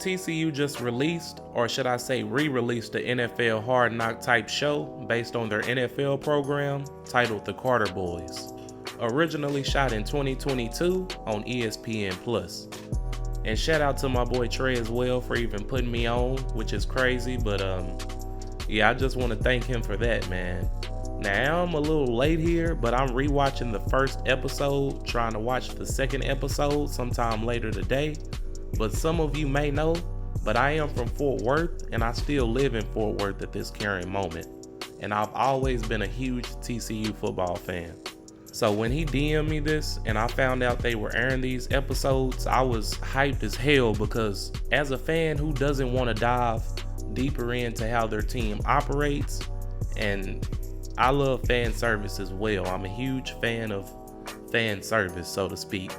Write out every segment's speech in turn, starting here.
TCU just released, or should I say re-released, the NFL Hard Knock type show based on their NFL program titled The Carter Boys, originally shot in 2022 on ESPN+. And shout out to my boy Trey as well for even putting me on, which is crazy, but yeah, I just want to thank him for that, man. Now, I'm a little late here, but I'm rewatching the first episode, trying to watch the second episode sometime later today. But some of you may know, but I am from Fort Worth, and I still live in Fort Worth at this current moment. And I've always been a huge TCU football fan. So when he DM'd me this, and I found out they were airing these episodes, I was hyped as hell, because as a fan who doesn't want to dive deeper into how their team operates, and I love fan service as well. I'm a huge fan of fan service, so to speak.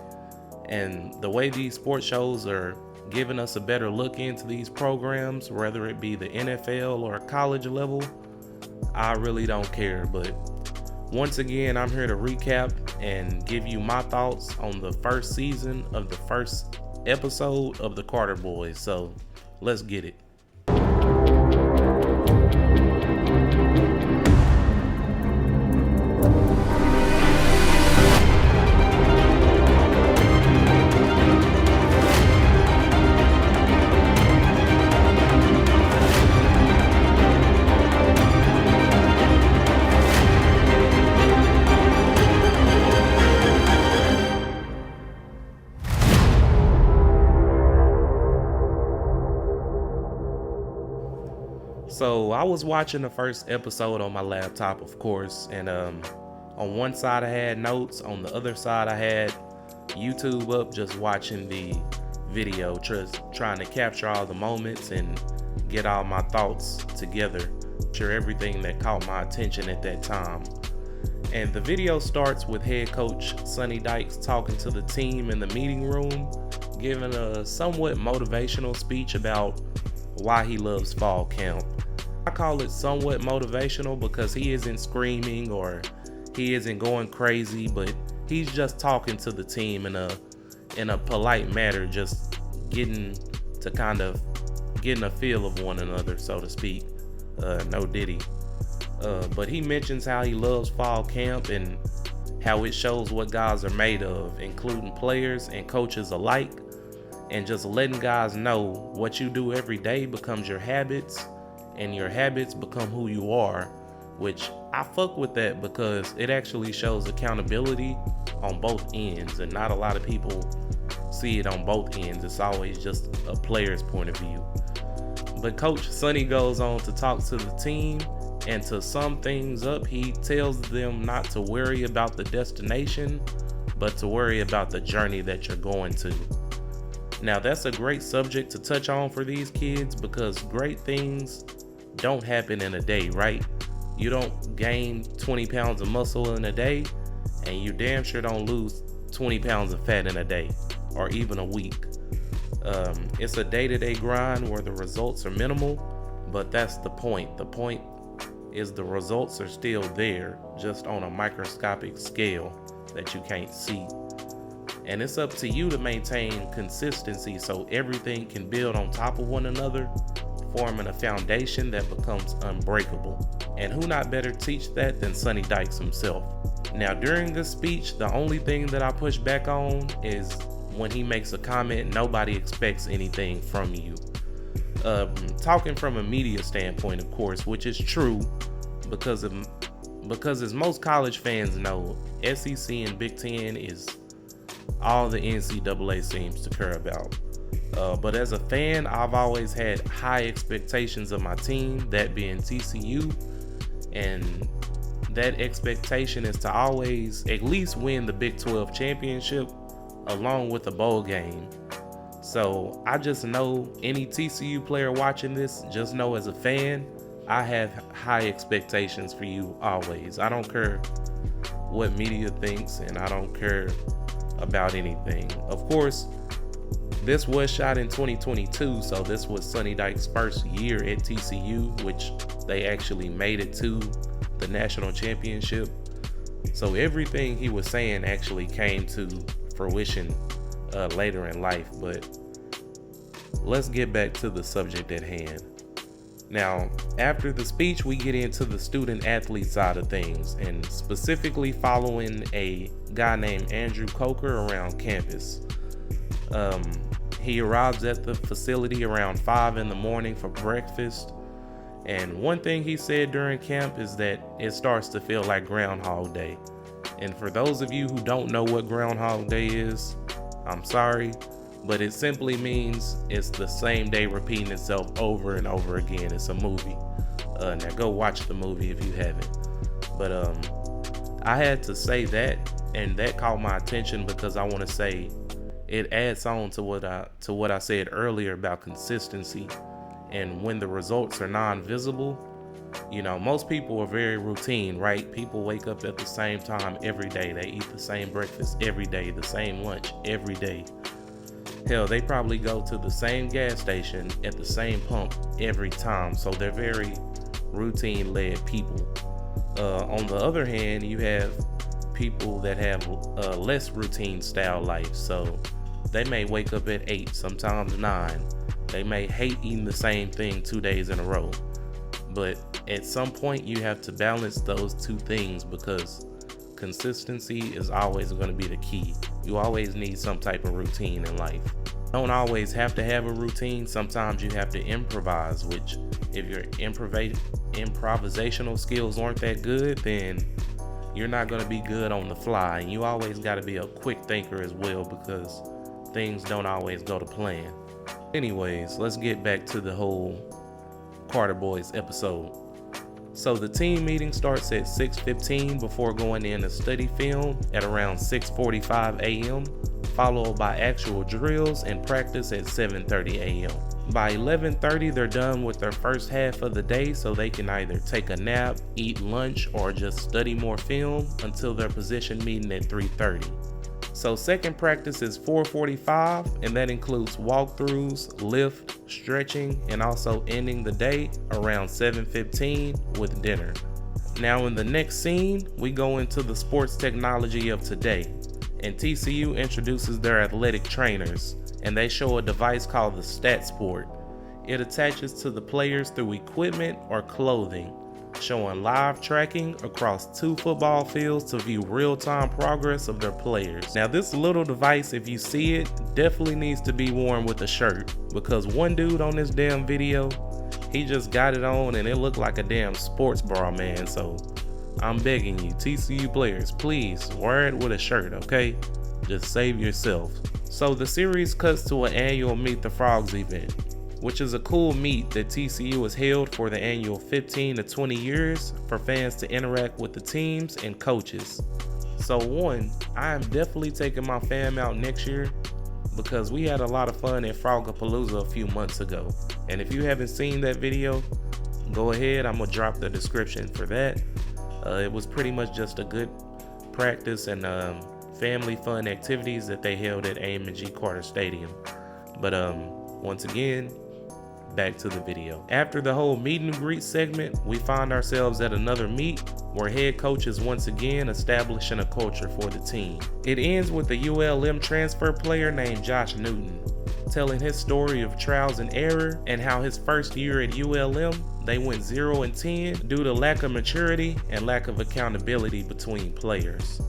And the way these sports shows are giving us a better look into these programs, whether it be the NFL or college level, I really don't care. But once again, I'm here to recap and give you my thoughts on the first season of the first episode of the Carter Boys. So let's get it. So I was watching the first episode on my laptop, of course, and on one side I had notes, on the other side I had YouTube up, just watching the video, just trying to capture all the moments and get all my thoughts together, share everything that caught my attention at that time. And the video starts with head coach Sonny Dykes talking to the team in the meeting room, giving a somewhat motivational speech about why he loves fall camp. I call it somewhat motivational because he isn't screaming or he isn't going crazy, but he's just talking to the team in a polite manner, just getting a feel of one another, so to speak. No diddy. But he mentions how he loves fall camp and how it shows what guys are made of, including players and coaches alike, and just letting guys know what you do every day becomes your habits, and your habits become who you are, which I fuck with that because it actually shows accountability on both ends, and not a lot of people see it on both ends. It's always just a player's point of view. But Coach Sonny goes on to talk to the team, and to sum things up, he tells them not to worry about the destination, but to worry about the journey that you're going to. Now, that's a great subject to touch on for these kids because great things don't happen in a day, right? You don't gain 20 pounds of muscle in a day, and you damn sure don't lose 20 pounds of fat in a day or even a week. It's a day-to-day grind where the results are minimal, but that's the point. The point is the results are still there, just on a microscopic scale that you can't see. And it's up to you to maintain consistency so everything can build on top of one another, forming a foundation that becomes unbreakable. And who not better teach that than Sonny Dykes himself. Now, during this speech, the only thing that I push back on is when he makes a comment, nobody expects anything from you. Talking from a media standpoint, of course, which is true, because as most college fans know, SEC and Big Ten is all the NCAA seems to care about. But as a fan, I've always had high expectations of my team, that being TCU, and that expectation is to always at least win the Big 12 championship along with a bowl game. So I just know any TCU player watching this, just know as a fan, I have high expectations for you always. I don't care what media thinks, and I don't care about anything. Of course, this was shot in 2022, so this was Sonny Dykes' first year at TCU, which they actually made it to the national championship. So everything he was saying actually came to fruition later in life. But let's get back to the subject at hand. Now, after the speech, we get into the student-athlete side of things, and specifically following a guy named Andrew Coker around campus. He arrives at the facility around 5 in the morning for breakfast, and one thing he said during camp is that it starts to feel like Groundhog Day. And for those of you who don't know what Groundhog Day is, I'm sorry, but it simply means it's the same day repeating itself over and over again. It's a movie. Now go watch the movie if you haven't. But I had to say that, and that caught my attention because I want to say it adds on to what I said earlier about consistency. And when the results are non-visible, you know, most people are very routine, right? People wake up at the same time every day. They eat the same breakfast every day, the same lunch every day. Hell, they probably go to the same gas station at the same pump every time. So they're very routine-led people. On the other hand, you have people that have a less routine style life. So they may wake up at 8, sometimes 9. They may hate eating the same thing 2 days in a row. But at some point, you have to balance those two things because consistency is always going to be the key. You always need some type of routine in life. You don't always have to have a routine. Sometimes you have to improvise, which if your improvisational skills aren't that good, then you're not going to be good on the fly. And you always got to be a quick thinker as well because things don't always go to plan. Anyways, let's get back to the whole Carter Boys episode. So the team meeting starts at 6:15 before going in to study film at around 6:45 a.m., followed by actual drills and practice at 7:30 a.m. By 11:30, they're done with their first half of the day so they can either take a nap, eat lunch, or just study more film until their position meeting at 3:30. So second practice is 4:45, and that includes walkthroughs, lift, stretching, and also ending the day around 7:15 with dinner. Now in the next scene, we go into the sports technology of today, and TCU introduces their athletic trainers, and they show a device called the StatSport. It attaches to the players through equipment or clothing, showing live tracking across 2 football fields to view real-time progress of their players. Now this little device, if you see it, definitely needs to be worn with a shirt because one dude on this damn video, he just got it on and it looked like a damn sports bra, man. So I'm begging you, TCU players, please wear it with a shirt, okay? Just save yourself. So the series cuts to an annual Meet the Frogs event, which is a cool meet that TCU has held for the annual 15 to 20 years for fans to interact with the teams and coaches. So one, I am definitely taking my fam out next year because we had a lot of fun at Frogapalooza a few months ago. And if you haven't seen that video, go ahead, I'm gonna drop the description for that. It was pretty much just a good practice and family fun activities that they held at A.M.G. Carter Stadium. But once again, back to the video. After the whole meet and greet segment, we find ourselves at another meet where head coach is once again establishing a culture for the team. It ends with a ULM transfer player named Josh Newton telling his story of trials and error and how his first year at ULM, they went 0-10 due to lack of maturity and lack of accountability between players,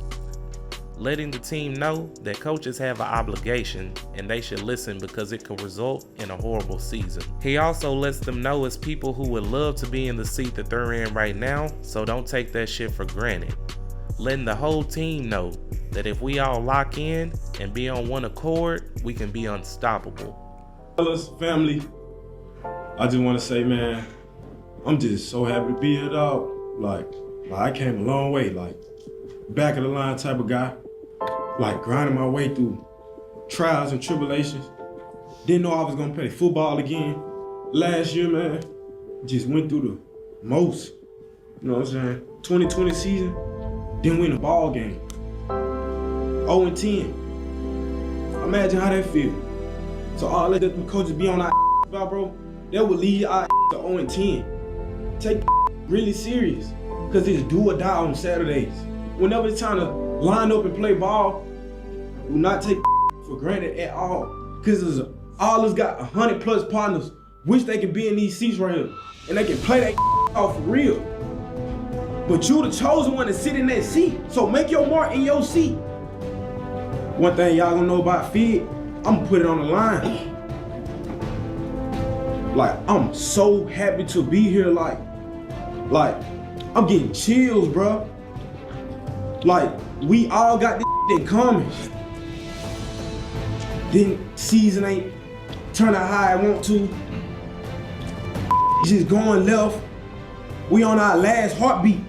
letting the team know that coaches have an obligation and they should listen because it could result in a horrible season. He also lets them know it's people who would love to be in the seat that they're in right now, so don't take that shit for granted. Letting the whole team know that if we all lock in and be on one accord, we can be unstoppable. Fellas, family, I just want to say, man, I'm just so happy to be here, dog. Like I came a long way, like back of the line type of guy. Like grinding my way through trials and tribulations. Didn't know I was gonna play football again. Last year, man, just went through the most. You know what I'm saying? 2020 season, didn't win a ball game. 0-10. Imagine how that feel. So all that the coaches be on our about, bro, that would lead our to 0-10. Take really serious, cause it's do or die on Saturdays. Whenever it's time to line up and play ball, do not take for granted at all, because it's a All us got 100+ partners. Wish they could be in these seats right here. And they can play that off for real. But you the chosen one to sit in that seat. So make your mark in your seat. One thing y'all gonna know about Fid, I'm gonna put it on the line. Like, I'm so happy to be here. Like, I'm getting chills, bro. Like, we all got this in common. Then season ain't turn out how I want to. Just going left. We on our last heartbeat.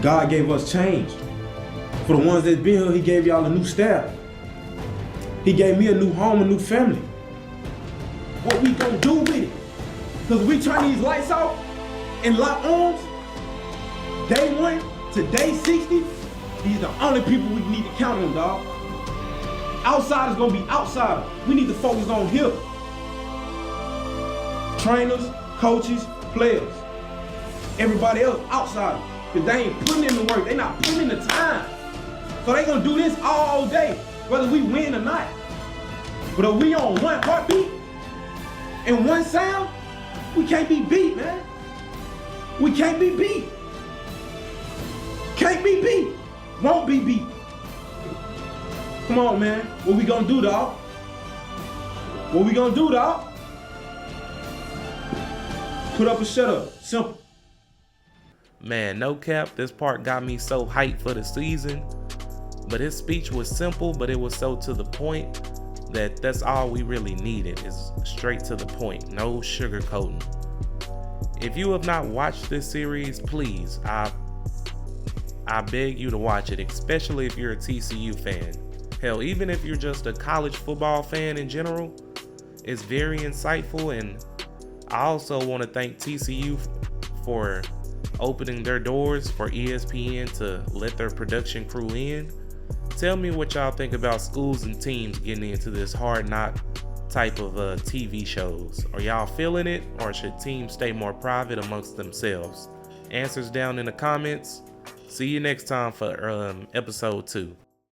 God gave us change. For the ones that's been here, he gave y'all a new staff. He gave me a new home, a new family. What we gonna do with it? Cause we turn these lights off and lock arms, day 1 to day 60, these are the only people we need to count on, dog. Outsiders gonna be outsiders. We need to focus on here. Trainers, coaches, players. Everybody else outside. Cause they ain't putting in the work. They not putting in the time. So they gonna do this all day, whether we win or not. But if we on one heartbeat and one sound, we can't be beat, man. We can't be beat. Can't be beat. Won't be beat. Come on, man. What we gonna do, dog? What we gonna do, dog? Put up or shut up. Simple. Man, no cap, this part got me so hyped for the season. But his speech was simple, but it was so to the point that that's all we really needed, is straight to the point, no sugarcoating. If you have not watched this series, please, I beg you to watch it, especially if you're a TCU fan. Hell, even if you're just a college football fan in general, it's very insightful. And I also want to thank TCU for opening their doors for ESPN to let their production crew in. Tell me what y'all think about schools and teams getting into this hard knock type of TV shows. Are y'all feeling it, or should teams stay more private amongst themselves? Answers down in the comments. See you next time for episode 2.